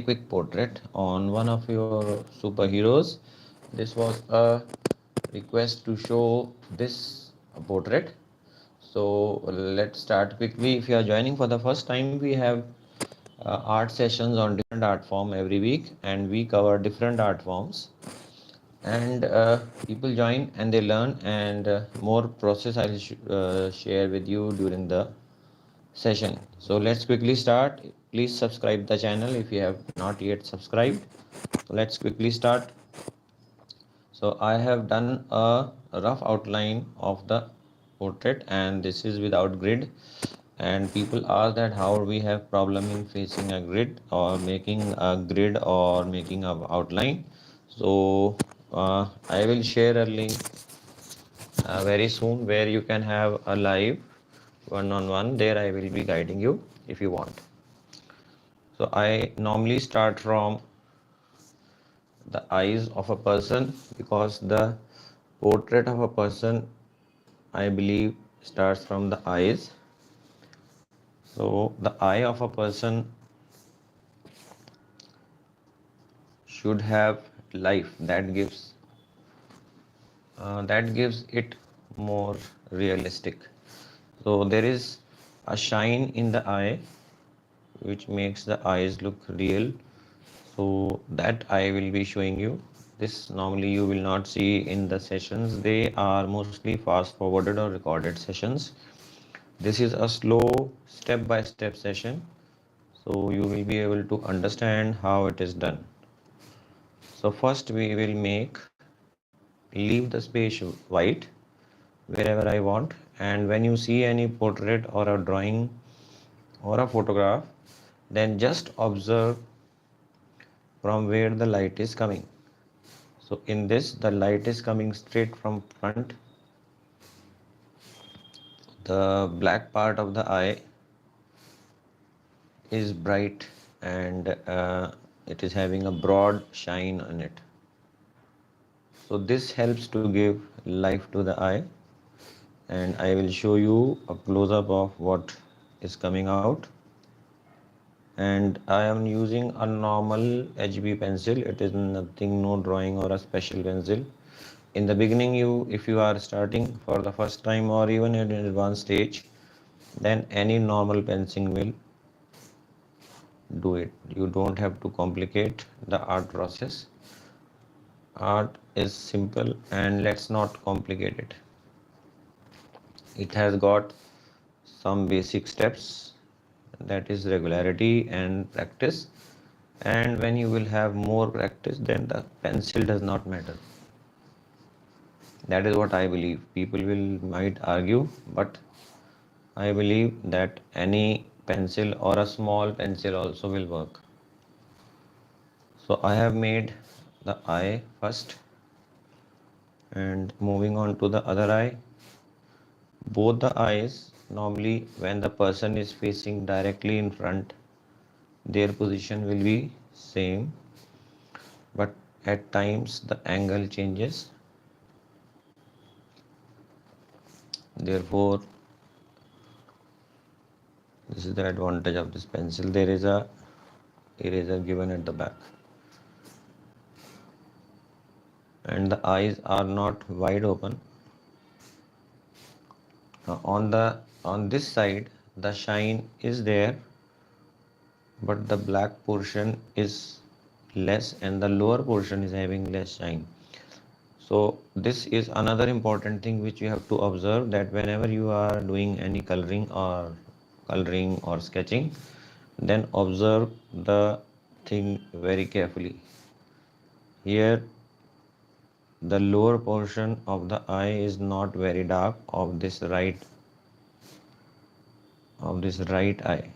quick portrait on one of your superheroes. This was a request to show this portrait. So let's start quickly. If you are joining for the first time, we have art sessions on different art form every week, and we cover different art forms. And people join and they learn, and more process I'll share with you during the session. So let's quickly start. Please subscribe the channel if you have not yet subscribed. So let's quickly start. So I have done a rough outline of the portrait, and this is without grid. And people ask that how we have problem in facing a grid or making a grid or making a outline. So I will share a link very soon where you can have a live one-on-one. There I will be guiding you if you want. So I normally start from the eyes of a person, because the portrait of a person, I believe, starts from the eyes. So the eye of a person should have life that gives it more realistic. So there is a shine in the eye which makes the eyes look real. So that I will be showing you. This normally you will not see in the sessions. They are mostly fast forwarded or recorded sessions. This is a slow step by step session, so you will be able to understand how it is done. So first we will leave the space white wherever I want, and when you see any portrait or a drawing or a photograph, then just observe from where the light is coming. So in this, the light is coming straight from front. The black part of the eye is bright, and it is having a broad shine on it. So this helps to give life to the eye, and I will show you a close-up of what is coming out. And I am using a normal HB pencil. It is nothing, no drawing or a special pencil. In the beginning, if you are starting for the first time or even at an advanced stage, then any normal pencil will do it. You don't have to complicate the art process. Art is simple, and let's not complicate it. It has got some basic steps, that is regularity and practice. And when you will have more practice, then the pencil does not matter. That is what I believe. People might argue, but I believe that any pencil or a small pencil also will work. So I have made the eye first, and moving on to the other eye. Both the eyes, normally when the person is facing directly in front, their position will be same, but at times the angle changes. Therefore, this is the advantage of this pencil. There is a eraser given at the back, and the eyes are not wide open. On this side, the shine is there, but the black portion is less, and the lower portion is having less shine. So this is another important thing which you have to observe, that whenever you are doing any coloring or sketching, then observe the thing very carefully. Here the lower portion of the eye is not very dark of this right eye.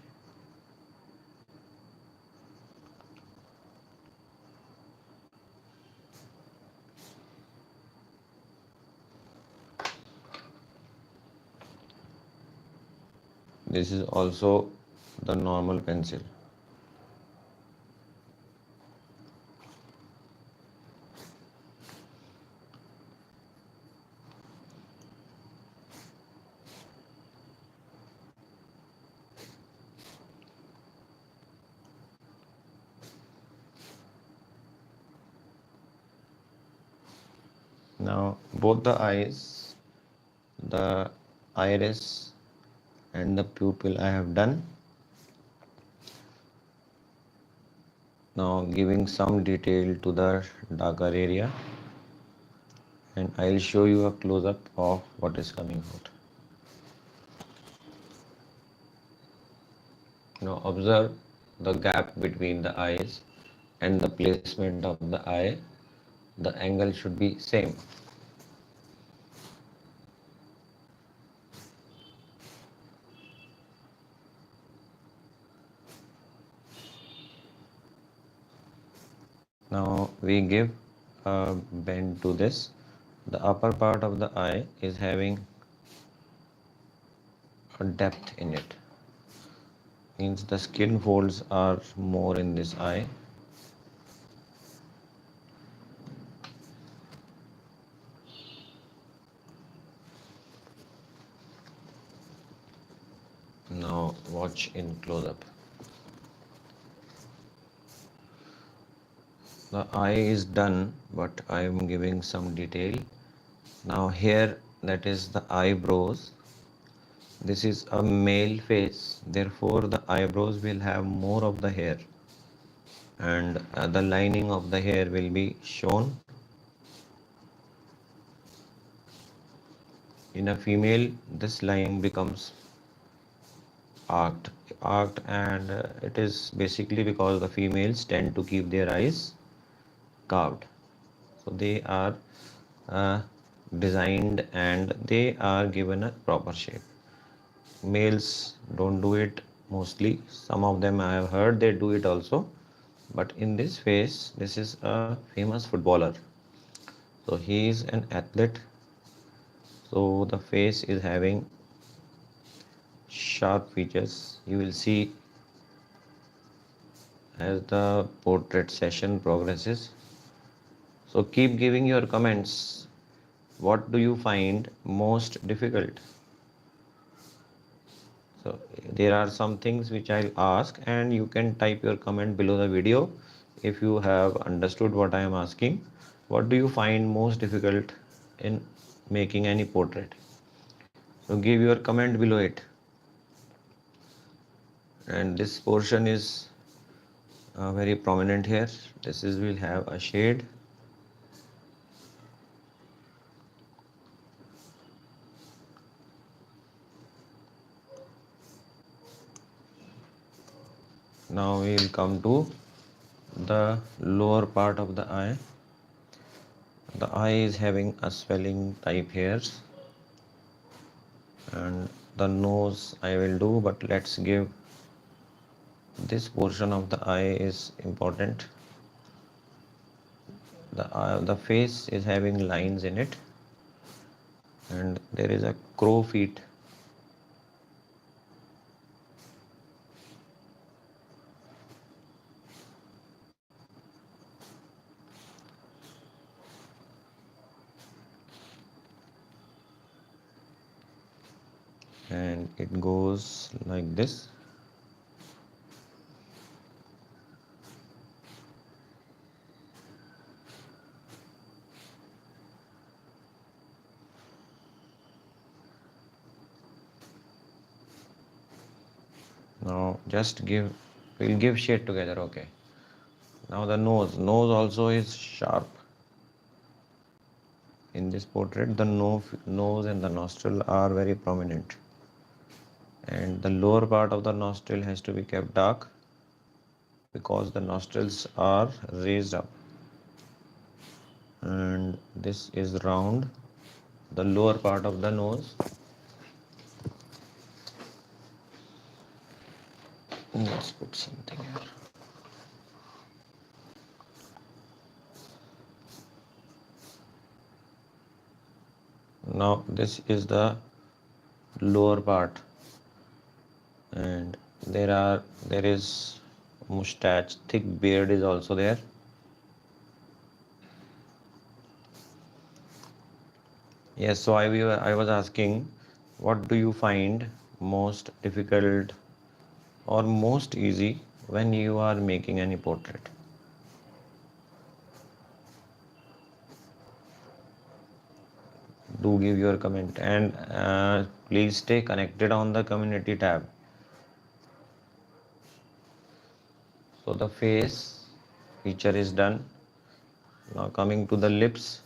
This is also the normal pencil. Now both the eyes, the iris and the pupil I have done. Now giving some detail to the darker area, and I'll show you a close-up of what is coming out. Now observe the gap between the eyes and the placement of the eye. The angle should be same. Now we give a bend to this. The upper part of the eye is having a depth in it. Means the skin folds are more in this eye. Now watch in close up. The eye is done, but I am giving some detail. Now here, that is the eyebrows. This is a male face, therefore the eyebrows will have more of the hair, and the lining of the hair will be shown. In a female, this line becomes arced, and it is basically because the females tend to keep their eyes carved, so they are uh, designed and they are given a proper shape. Males don't do it mostly. Some of them I have heard they do it also, but in this face, this is a famous footballer, so he is an athlete, so the face is having sharp features. You will see as the portrait session progresses. So keep giving your comments. What do you find most difficult? So there are some things which I'll ask, and you can type your comment below the video if you have understood what I am asking. What do you find most difficult in making any portrait? So give your comment below it. And this portion is very prominent here. This is will have a shade. Now we will come to the lower part of the eye. The eye is having a swelling type hairs, and the nose I will do, but let's give this portion of the eye is important. The face is having lines in it, and there is a crow feet. And it goes like this. Now just we'll give shade together. Okay. Now the nose also is sharp. In this portrait, the nose and the nostril are very prominent, and the lower part of the nostril has to be kept dark because the nostrils are raised up, and this is round. The lower part of the nose, let's put something here. Now this is the lower part, and there is mustache, thick beard is also there. Yes, so I was asking, what do you find most difficult or most easy when you are making any portrait? do give your comment, and please stay connected on the community tab. So the face feature is done. Now coming to the lips.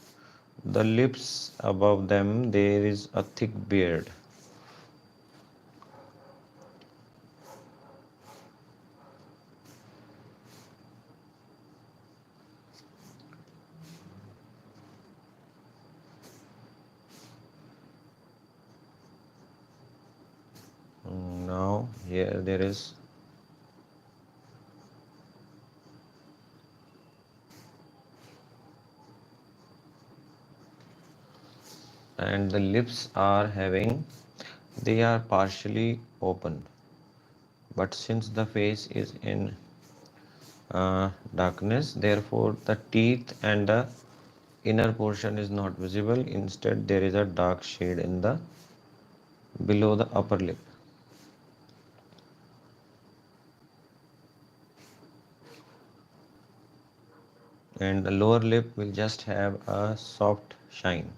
The lips, above them there is a thick beard. Now here there is and the lips are having, they are partially open, but since the face is in darkness, therefore the teeth and the inner portion is not visible. Instead there is a dark shade in the below the upper lip. And the lower lip will just have a soft shine.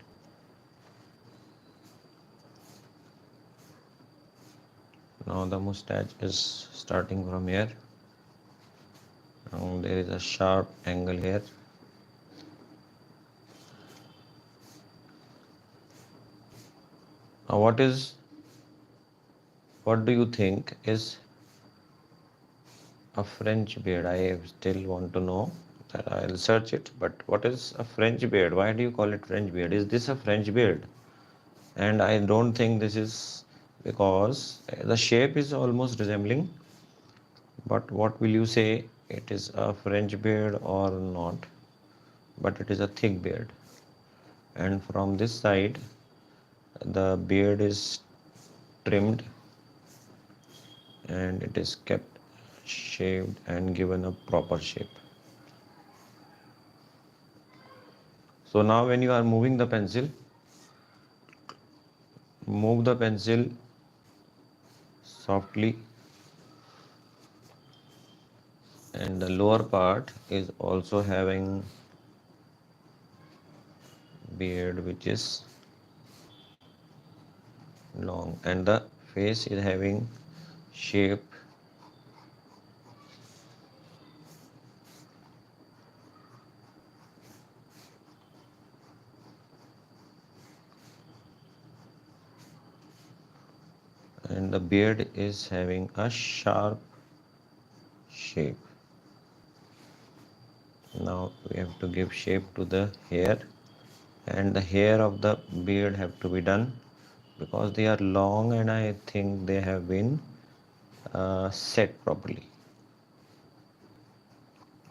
Now the mustache is starting from here. Now there is a sharp angle here. Now what do you think is a French beard? I still want to know that. I'll search it. But what is a French beard? Why do you call it French beard? Is this a French beard? And I don't think this is, because the shape is almost resembling. But what will you say? It is a French beard or not? But it is a thick beard. And from this side, the beard is trimmed and it is kept shaved and given a proper shape. So now when you are moving the pencil, move the pencil softly, and the lower part is also having beard which is long, and the face is having shape and the beard is having a sharp shape. Now we have to give shape to the hair, and the hair of the beard have to be done because they are long, and I think they have been set properly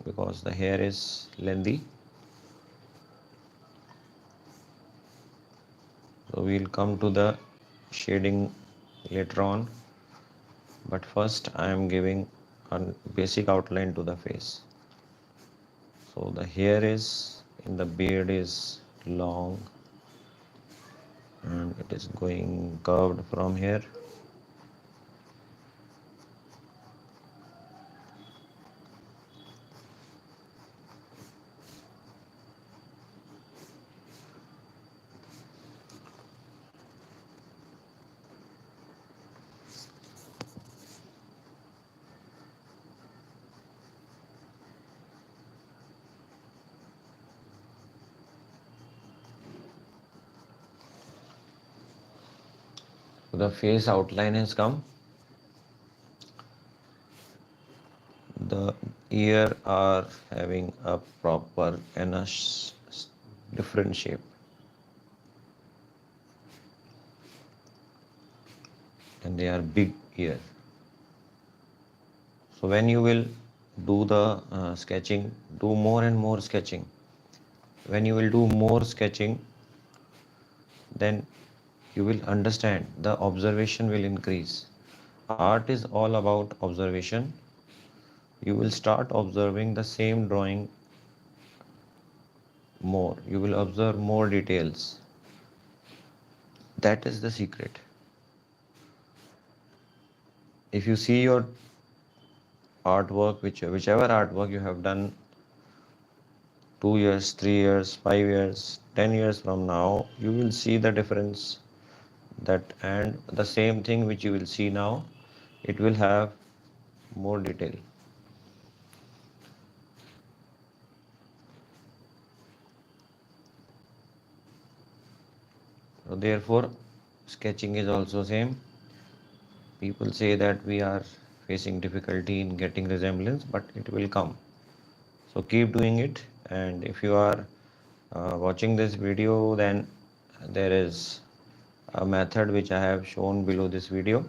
because the hair is lengthy. So we'll come to the shading later on, but first I am giving a basic outline to the face. So the hair is in the beard is long and it is going curved from here. The face outline has come. The ear are having a proper and a different shape. And they are big ear. So when you will do the sketching, do more and more sketching. When you will do more sketching, then you will understand, the observation will increase. Art is all about observation. You will start observing the same drawing more. You will observe more details. That is the secret. If you see your artwork, whichever artwork you have done 2 years, 3 years, 5 years, 10 years from now, you will see the difference, that and the same thing which you will see now, it will have more detail. So therefore, sketching is also same. People say that we are facing difficulty in getting resemblance, but it will come. So keep doing it. And if you are watching this video, then there is a method which I have shown below this video.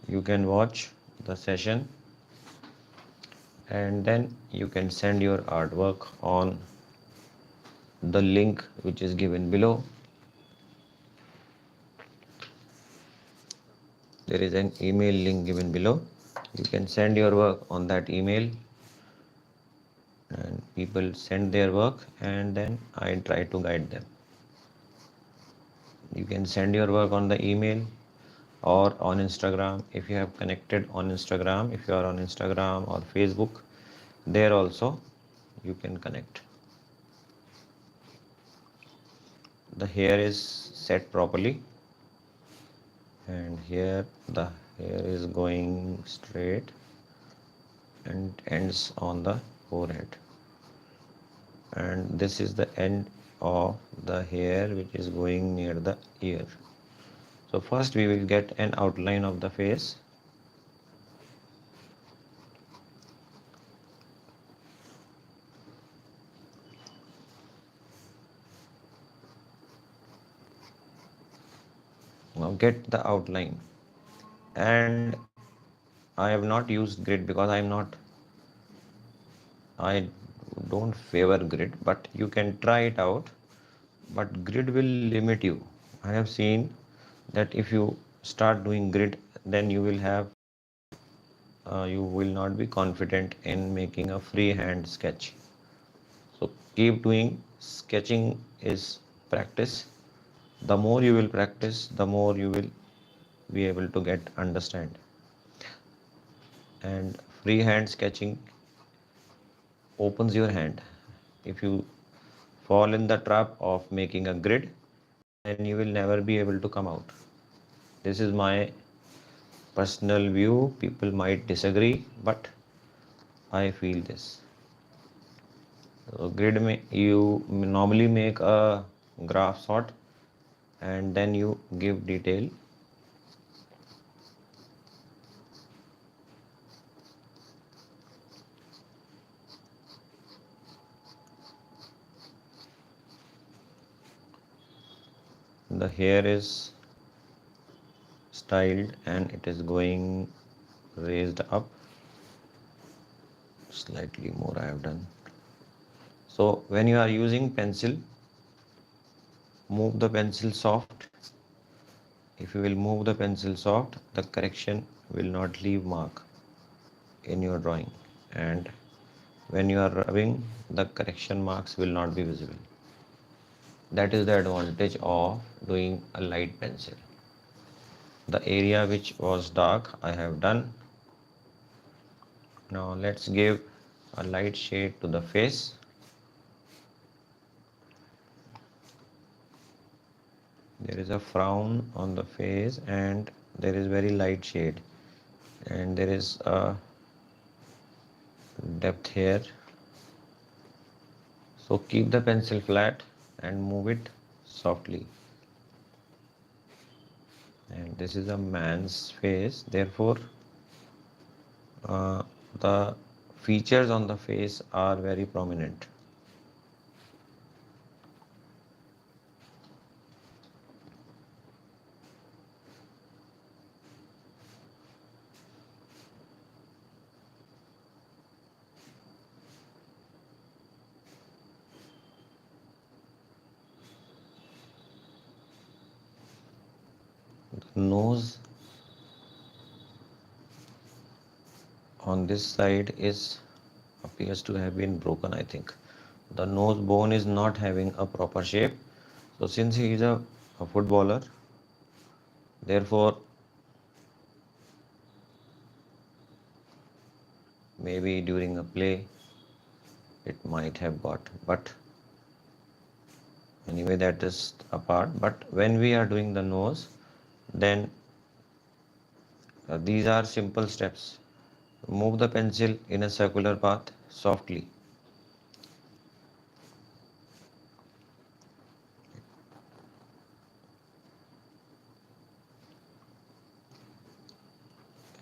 You can watch the session and then you can send your artwork on the link which is given below. There is an email link given below. You can send your work on that email and people send their work and then I try to guide them. You can send your work on the email or on Instagram. If you have connected on Instagram, if you are on Instagram or Facebook, there also you can connect. The hair is set properly and here the hair is going straight and ends on the forehead, and this is the end of the hair which is going near the ear. So first we will get an outline of the face. Now get the outline, and I have not used grid because I don't favor grid, but you can try it out. But grid will limit you. I have seen that if you start doing grid, then you will not be confident in making a freehand sketch. So keep doing. Sketching is practice. The more you will practice, the more you will be able to get understand. And freehand sketching opens your hand. If you fall in the trap of making a grid, then you will never be able to come out. This is my personal view. People might disagree, but I feel this. So grid you normally make a graph sort and then you give detail. The hair is styled and it is going raised up slightly more. I have done. So when you are using pencil, move the pencil soft. If you will move the pencil soft, the correction will not leave mark in your drawing, and when you are rubbing, the correction marks will not be visible. That is the advantage of doing a light pencil. The area which was dark I have done. Now let's give a light shade to the face. There is a frown on the face and there is very light shade, and there is a depth here. So keep the pencil flat and move it softly. And this is a man's face, therefore the features on the face are very prominent. The nose on this side appears to have been broken. I think the nose bone is not having a proper shape. So since he is a footballer, therefore maybe during a play it might have got, but anyway that is apart. But when we are doing the nose, then these are simple steps. Move the pencil in a circular path softly.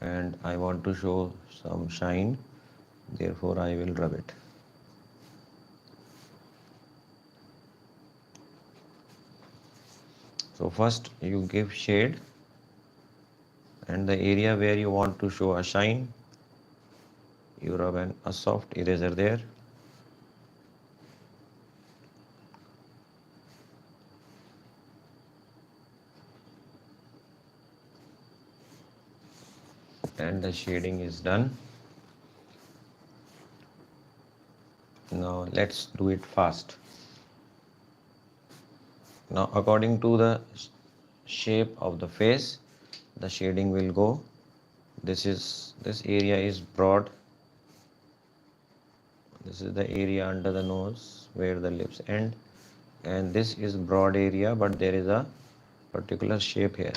And I want to show some shine, therefore I will rub it. So first you give shade, and the area where you want to show a shine, you rub a soft eraser there. And the shading is done. Now let's do it fast. Now according to the shape of the face, the shading will go. This area is broad. This is the area under the nose where the lips end, and this is broad area, but there is a particular shape here.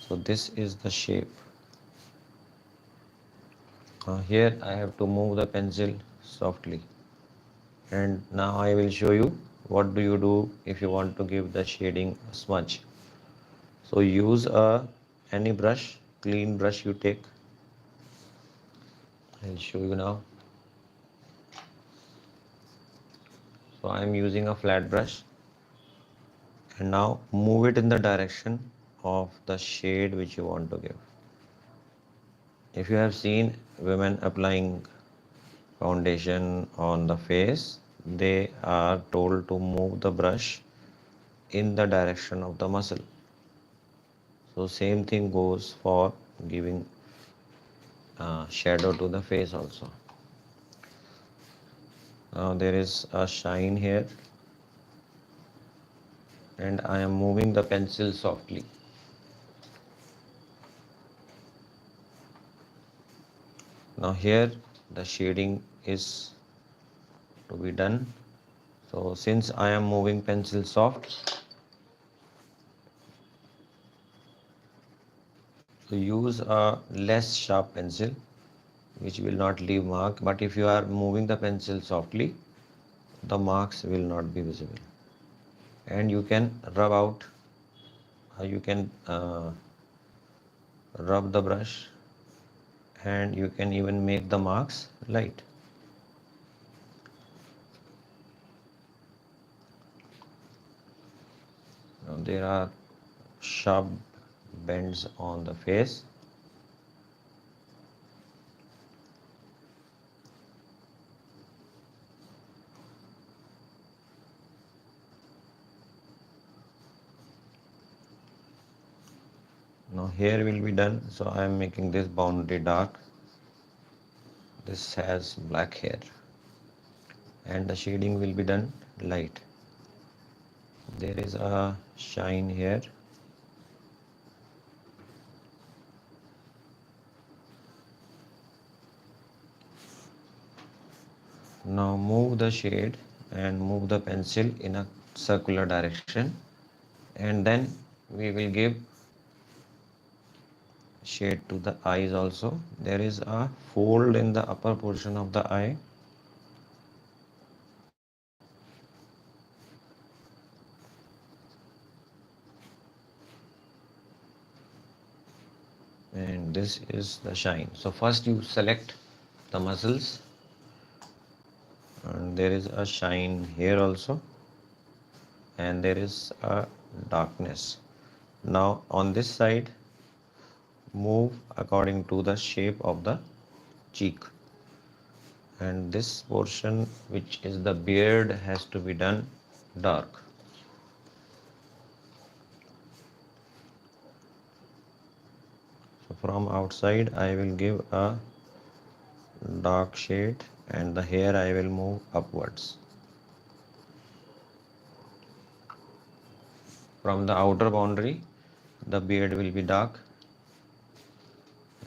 So this is the shape. Here I have to move the pencil softly, and now I will show you what do you do if you want to give the shading a smudge. So use any brush, clean brush you take. I'll show you now. So I am using a flat brush, and now move it in the direction of the shade which you want to give. If you have seen women applying foundation on the face, they are told to move the brush in the direction of the muscle. So same thing goes for giving shadow to the face also. Now there is a shine here, and I am moving the pencil softly. Now here the shading is to be done. So since I am moving pencil soft, so use a less sharp pencil which will not leave mark, but if you are moving the pencil softly, the marks will not be visible. And you can rub out, you can rub the brush, and you can even make the marks light. Now there are sharp bends on the face. Now here will be done, so I am making this boundary dark. This has black hair, and the shading will be done light. There is a shine here. Now move the shade and move the pencil in a circular direction, and then we will give shade to the eyes also. There is a fold in the upper portion of the eye. And this is the shine. So first you select the muscles, and there is a shine here also, and there is a darkness. Now on this side, move according to the shape of the cheek, and this portion which is the beard has to be done dark. So from outside I will give a dark shade, and the hair I will move upwards. From the outer boundary, the beard will be dark,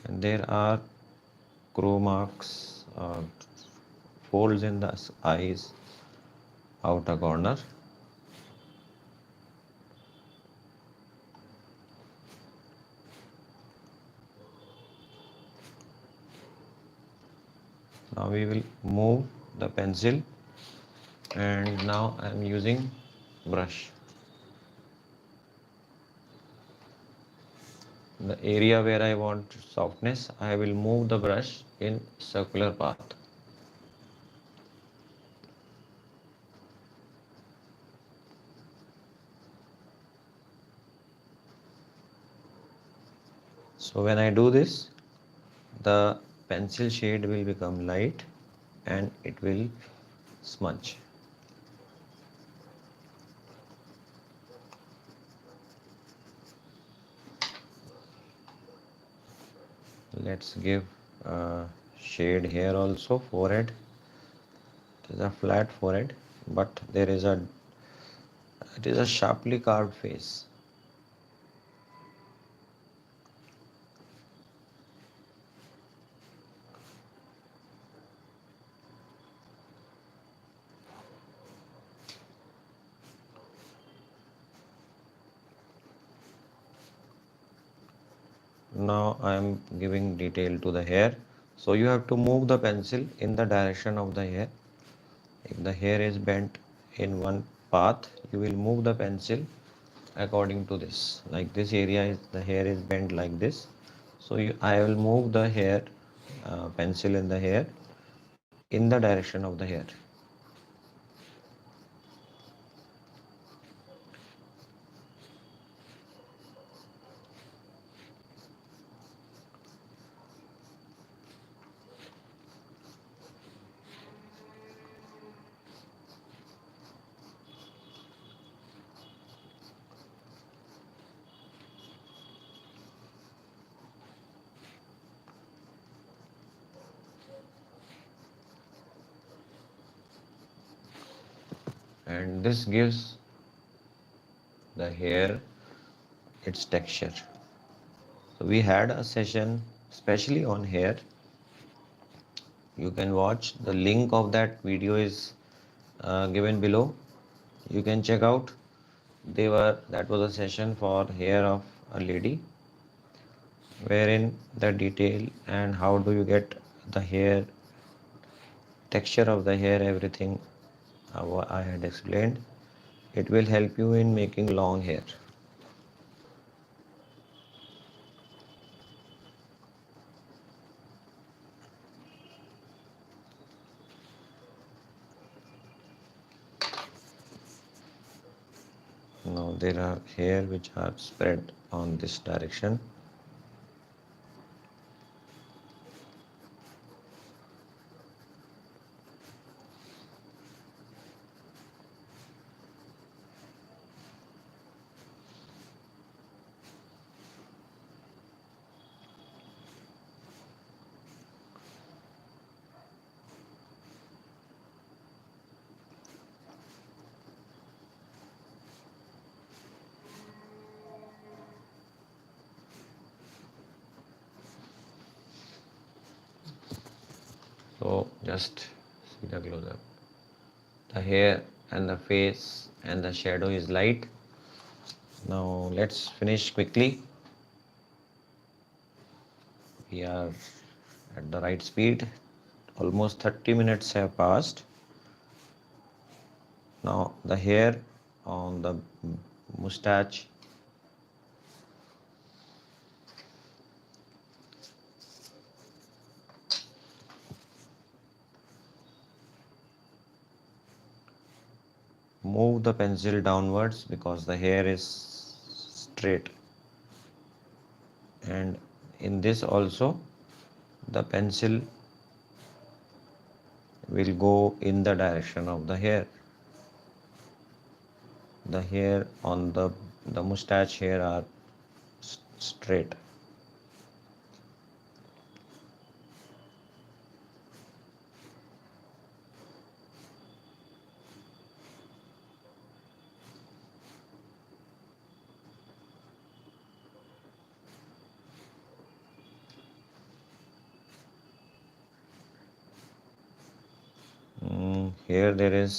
and there are crow marks, folds in the eyes outer corner. Now we will move the pencil, and now I am using brush. The area where I want softness, I will move the brush in circular path. So when I do this, the pencil shade will become light and it will smudge. Let's give a shade here also. Forehead, it is a flat forehead, but it is a sharply carved face. Now I am giving detail to the hair. So you have to move the pencil in the direction of the hair. If the hair is bent in one path, you will move the pencil according to this. Like this area is, the hair is bent like this. So I will move the hair pencil in the hair in the direction of the hair. And this gives the hair its texture. So we had a session especially on hair. You can watch, the link of that video is given below. You can check out. That was a session for hair of a lady, wherein the detail and how do you get the hair, texture of the hair, everything I had explained. It will help you in making long hair. Now there are hair which are spread on this direction. So just see the close up. The hair and the face and the shadow is light. Now let's finish quickly. We are at the right speed. Almost 30 minutes have passed. Now the hair on the mustache, move the pencil downwards because the hair is straight, and in this also the pencil will go in the direction of the hair. The hair on the mustache hair are straight. here there is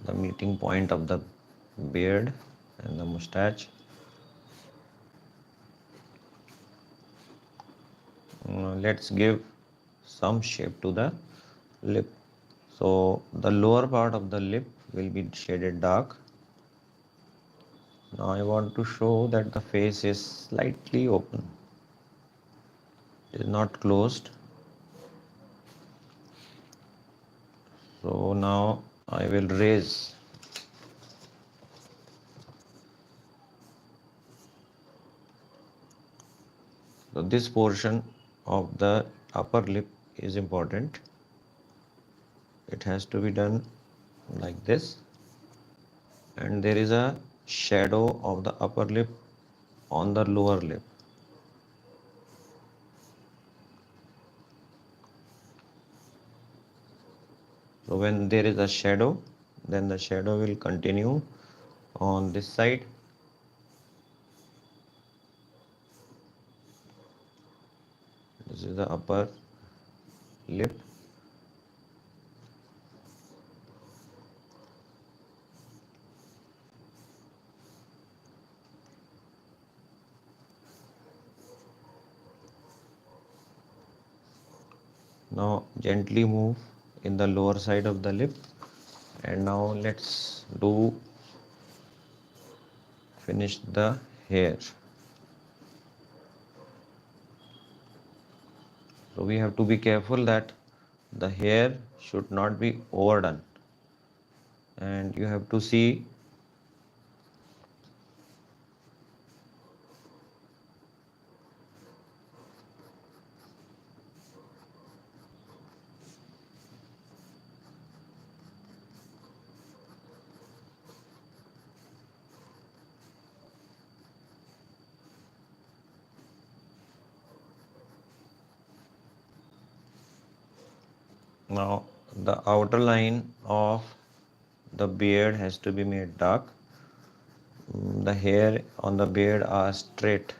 the meeting point of the beard and the mustache. Let's give some shape to the lip. So the lower part of the lip will be shaded dark. Now I want to show that the face is slightly open. It is not closed. So now I will raise. So this portion of the upper lip is important. It has to be done like this. And there is a shadow of the upper lip on the lower lip. So when there is a shadow, then the shadow will continue on this side. This is the upper lip. Now gently move in the lower side of the lip, and now let's finish the hair. So we have to be careful that the hair should not be overdone, and you have to see now the outer line of the beard has to be made dark. The hair on the beard are straight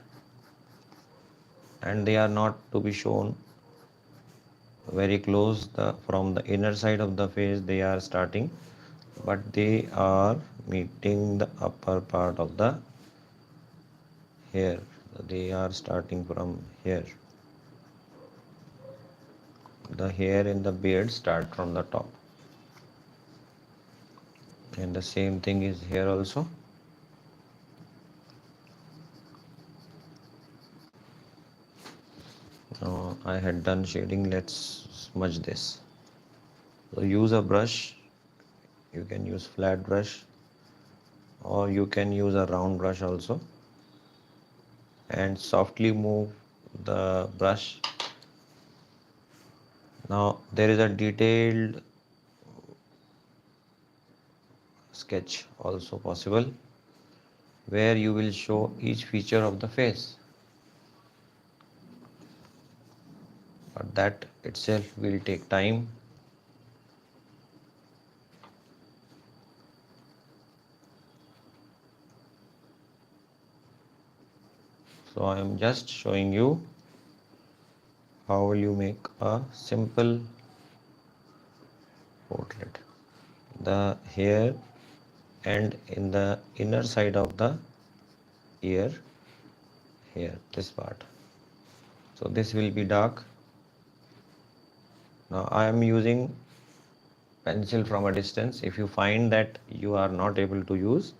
and they are not to be shown very close from the inner side of the face. They are starting, but they are meeting the upper part of the hair. They are starting from here. The hair in the beard start from the top, and the same thing is here also. Now I had done shading. Let's smudge this. So use a brush. You can use flat brush or you can use a round brush also, and softly move the brush. Now there is a detailed sketch also possible where you will show each feature of the face, but that itself will take time. So I am just showing you how will you make a simple portrait. The hair and in the inner side of the ear, here, this part. So this will be dark. Now I am using pencil from a distance. If you find that you are not able to use,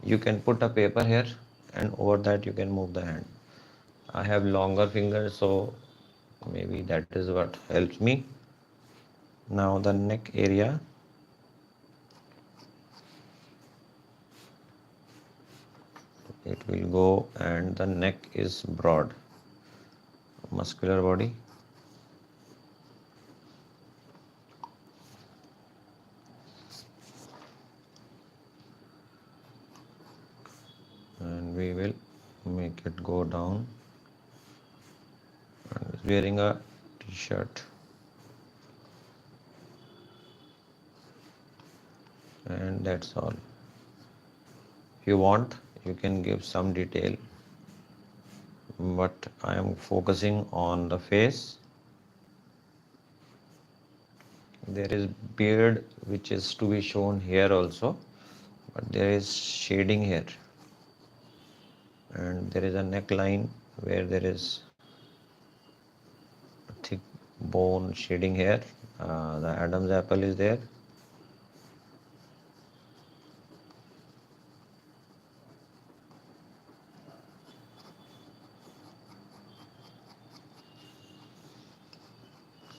you can put a paper here and over that you can move the hand. I have longer fingers, so maybe that is what helps me. Now the neck area. It will go, and the neck is broad, muscular body. And we will make it go down. And is wearing a t-shirt. And that's all. If you want, you can give some detail, but I am focusing on the face. there is beard which is to be shown here also, but there is shading here, and there is a neckline where there is a thick bone shading here. The Adam's apple is there.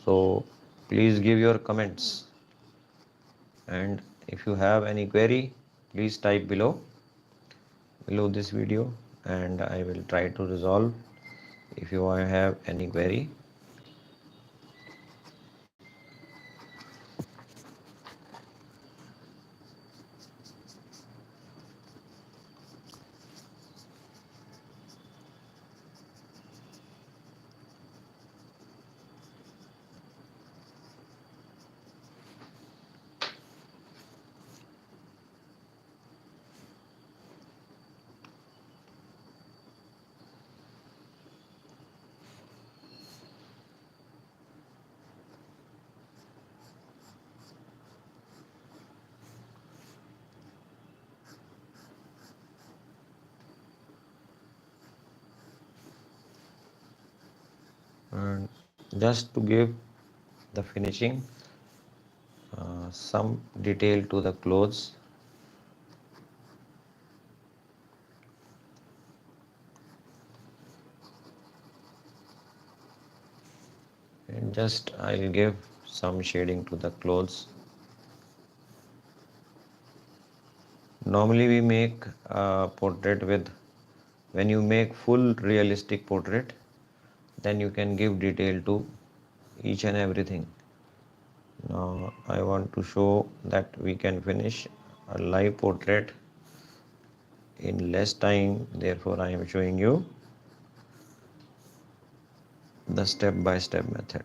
So please give your comments, and if you have any query, please type below this video, and I will try to resolve if you have any query. And just to give the finishing, some detail to the clothes. And just I'll give some shading to the clothes. Normally we make a portrait with, when you make full realistic portrait, then you can give detail to each and everything. Now I want to show that we can finish a live portrait in less time, therefore I am showing you the step-by-step method.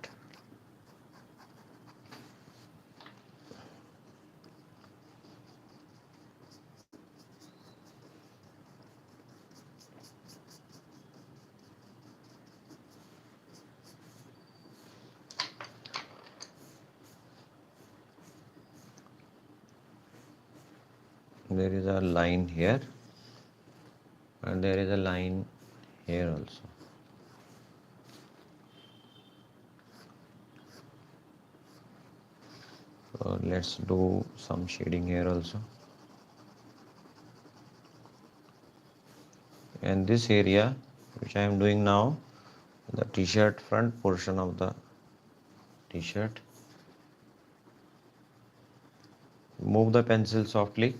There is a line here, and there is a line here also. So let's do some shading here also. And this area which I am doing now, the t-shirt, front portion of the t-shirt, move the pencil softly.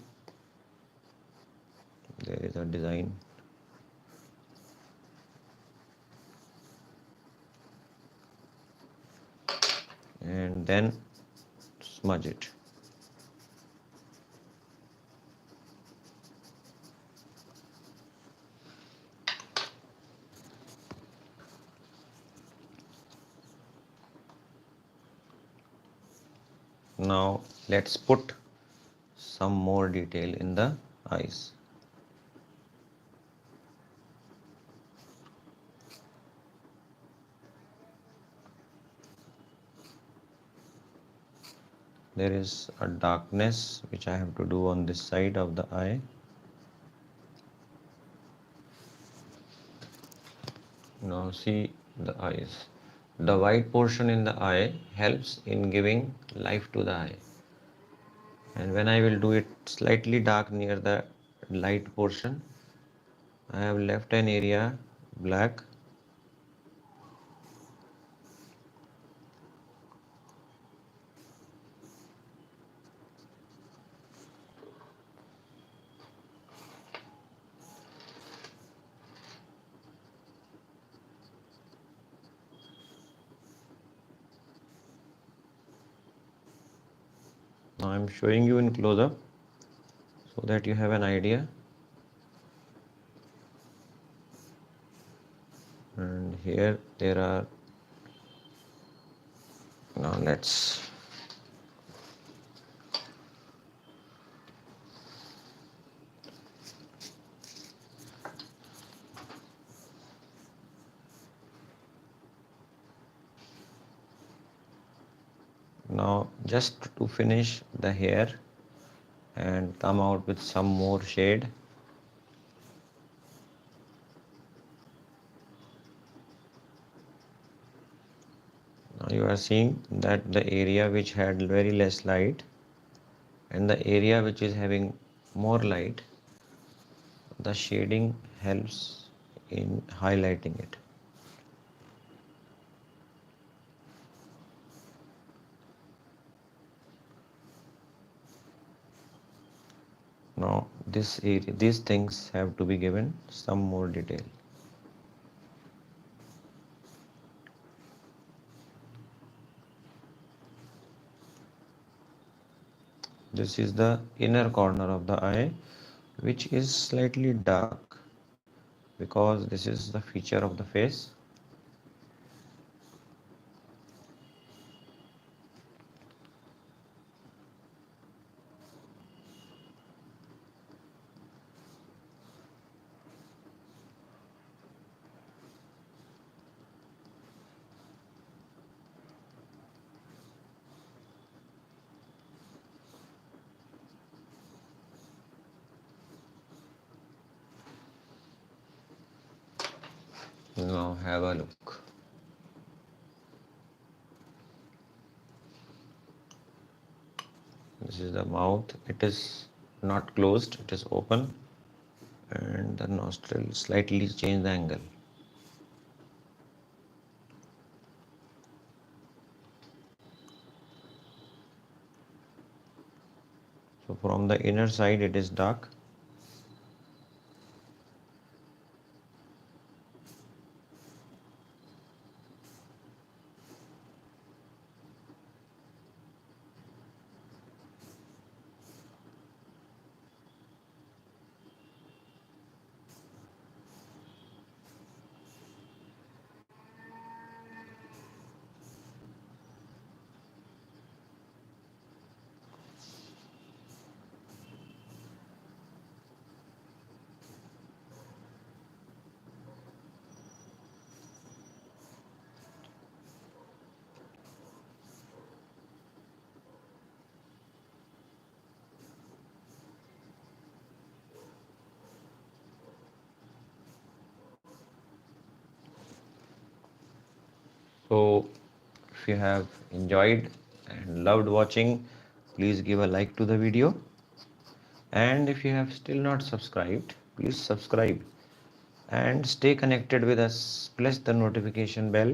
There is a design. And then smudge it. Now let's put some more detail in the eyes. There is a darkness which I have to do on this side of the eye. Now see the eyes. The white portion in the eye helps in giving life to the eye. And when I will do it slightly dark near the light portion, I have left an area black. Now I am showing you in close-up so that you have an idea. And here there are, now let's Now just to finish the hair and come out with some more shade. Now you are seeing that the area which had very less light and the area which is having more light, the shading helps in highlighting it. Now this area, these things have to be given some more detail. This is the inner corner of the eye, which is slightly dark because this is the feature of the face. Now have a look. This is the mouth. It is not closed, it is open, and the nostril slightly change the angle. So from the inner side it is dark. So if you have enjoyed and loved watching, please give a like to the video. And if you have still not subscribed, please subscribe and stay connected with us. Press the notification bell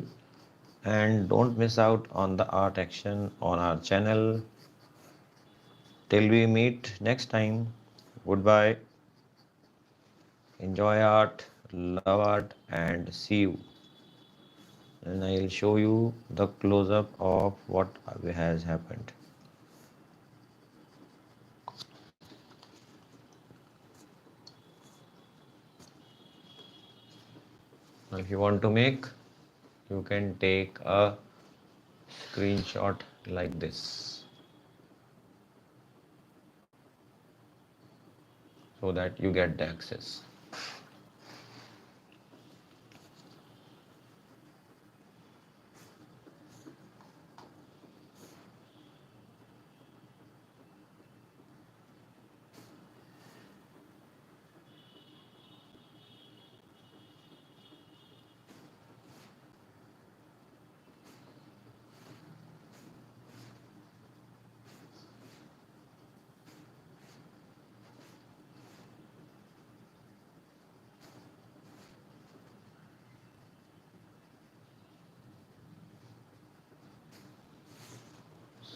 and don't miss out on the art action on our channel. Till we meet next time, goodbye. Enjoy art, love art, and see you. And I'll show you the close-up of what has happened. Now, if you want to make, you can take a screenshot like this so that you get the access.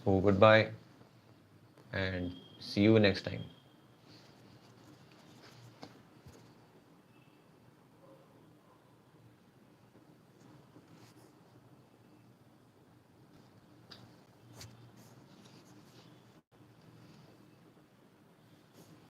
So goodbye and see you next time.